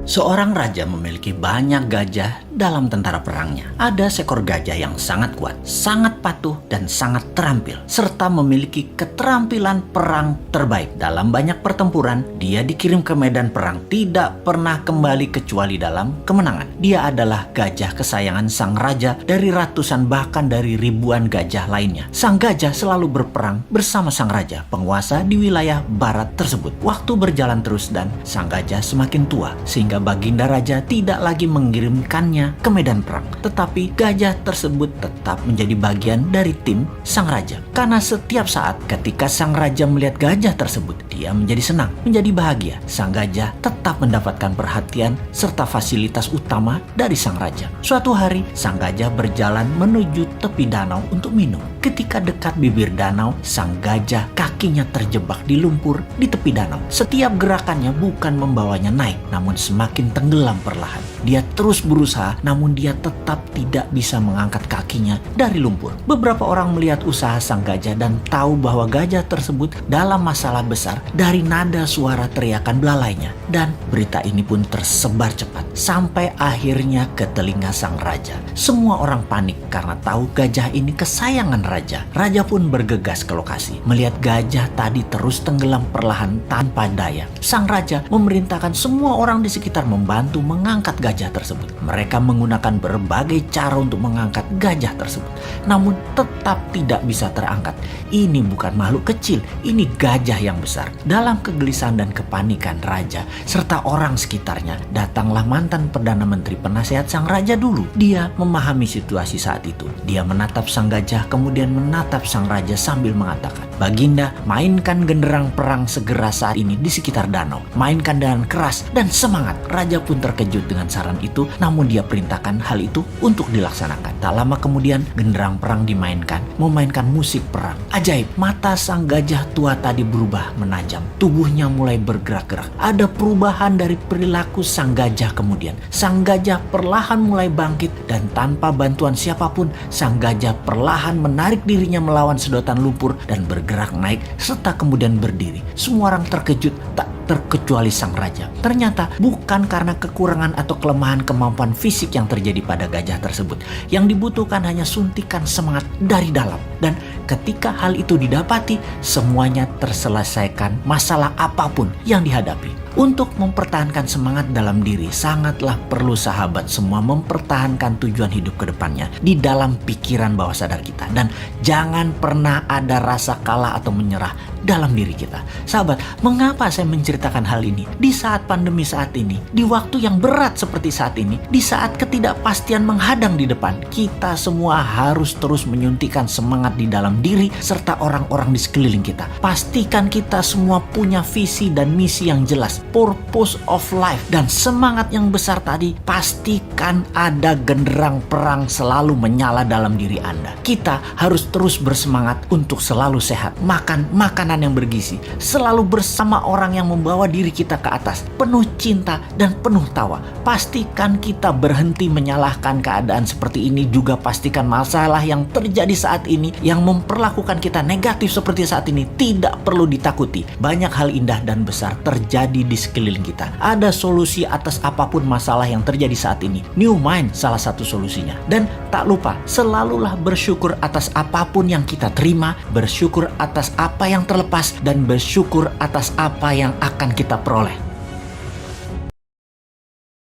Seorang raja memiliki banyak gajah dalam tentara perangnya. Ada seekor gajah yang sangat kuat, sangat patuh, dan sangat terampil, serta memiliki keterampilan perang terbaik. Dalam banyak pertempuran, dia dikirim ke medan perang, tidak pernah kembali kecuali dalam kemenangan. Dia adalah gajah kesayangan sang raja dari ratusan bahkan dari ribuan gajah lainnya. Sang gajah selalu berperang bersama sang raja, penguasa di wilayah barat tersebut. Waktu berjalan terus dan sang gajah semakin tua, sehingga baginda raja tidak lagi mengirimkannya ke medan perang. Tetapi gajah tersebut tetap menjadi bagian dari tim sang raja. Karena setiap saat ketika sang raja melihat gajah tersebut, dia menjadi senang, menjadi bahagia. Sang gajah tetap mendapatkan perhatian serta fasilitas utama dari sang raja. Suatu hari, sang gajah berjalan menuju tepi danau untuk minum. Ketika dekat bibir danau, sang gajah kakinya terjebak di lumpur di tepi danau. Setiap gerakannya bukan membawanya naik, namun semakin tenggelam perlahan. Dia terus berusaha, namun dia tetap tidak bisa mengangkat kakinya dari lumpur. Beberapa orang melihat usaha sang gajah dan tahu bahwa gajah tersebut dalam masalah besar dari nada suara teriakan belalainya. Dan berita ini pun tersebar cepat sampai akhirnya ke telinga sang raja. Semua orang panik karena tahu gajah ini kesayangan raja. Raja pun bergegas ke lokasi. Melihat gajah tadi terus tenggelam perlahan tanpa daya, sang raja memerintahkan semua orang di sekitar membantu mengangkat gajah tersebut. Mereka menggunakan berbagai cara untuk mengangkat gajah tersebut, namun tetap tidak bisa terangkat. Ini bukan makhluk kecil, ini gajah yang besar. Dalam kegelisahan dan kepanikan raja serta orang sekitarnya, datanglah mantan Perdana Menteri penasehat sang raja dulu. Dia memahami situasi saat itu. Dia menatap sang gajah, kemudian menatap sang raja sambil mengatakan, "Baginda, mainkan genderang perang segera saat ini di sekitar danau. Mainkan dengan keras dan semangat." Raja pun terkejut dengan saran itu, namun dia perintahkan hal itu untuk dilaksanakan. Tak lama kemudian, genderang perang dimainkan, memainkan musik perang. Ajaib, mata sang gajah tua tadi berubah menajam. Tubuhnya mulai bergerak-gerak. Ada perubahan dari perilaku sang gajah kemudian. Sang gajah perlahan mulai bangkit dan tanpa bantuan siapapun, sang gajah perlahan menarik dirinya melawan sedotan lumpur dan bergerak naik serta kemudian berdiri. Semua orang terkejut, tak terkecuali sang raja. Ternyata bukan karena kekurangan atau kelemahan kemampuan fisik yang terjadi pada gajah tersebut. Yang dibutuhkan hanya suntikan semangat dari dalam. Dan ketika hal itu didapati, semuanya terselesaikan masalah apapun yang dihadapi. Untuk mempertahankan semangat dalam diri, sangatlah perlu sahabat semua mempertahankan tujuan hidup ke depannya di dalam pikiran bawah sadar kita. Dan jangan pernah ada rasa kalah atau menyerah dalam diri kita. Sahabat, mengapa saya menceritakan hal ini? Di saat pandemi saat ini, di waktu yang berat seperti saat ini, di saat ketidakpastian menghadang di depan, kita semua harus terus menyuntikkan semangat di dalam diri serta orang-orang di sekeliling kita. Pastikan kita semua punya visi dan misi yang jelas, purpose of life, dan semangat yang besar tadi. Pastikan ada genderang perang selalu menyala dalam diri Anda. Kita harus terus bersemangat untuk selalu sehat, makan makanan yang bergizi, selalu bersama orang yang membawa diri kita ke atas, penuh cinta dan penuh tawa. Pastikan kita berhenti menyalahkan keadaan seperti ini. Juga pastikan masalah yang terjadi saat ini yang memperlakukan kita negatif seperti saat ini tidak perlu ditakuti. Banyak hal indah dan besar terjadi di sekeliling kita. Ada solusi atas apapun masalah yang terjadi saat ini. New Mind salah satu solusinya. Dan tak lupa, selalulah bersyukur atas apapun yang kita terima, bersyukur atas apa yang terlepas, dan bersyukur atas apa yang akan kita peroleh.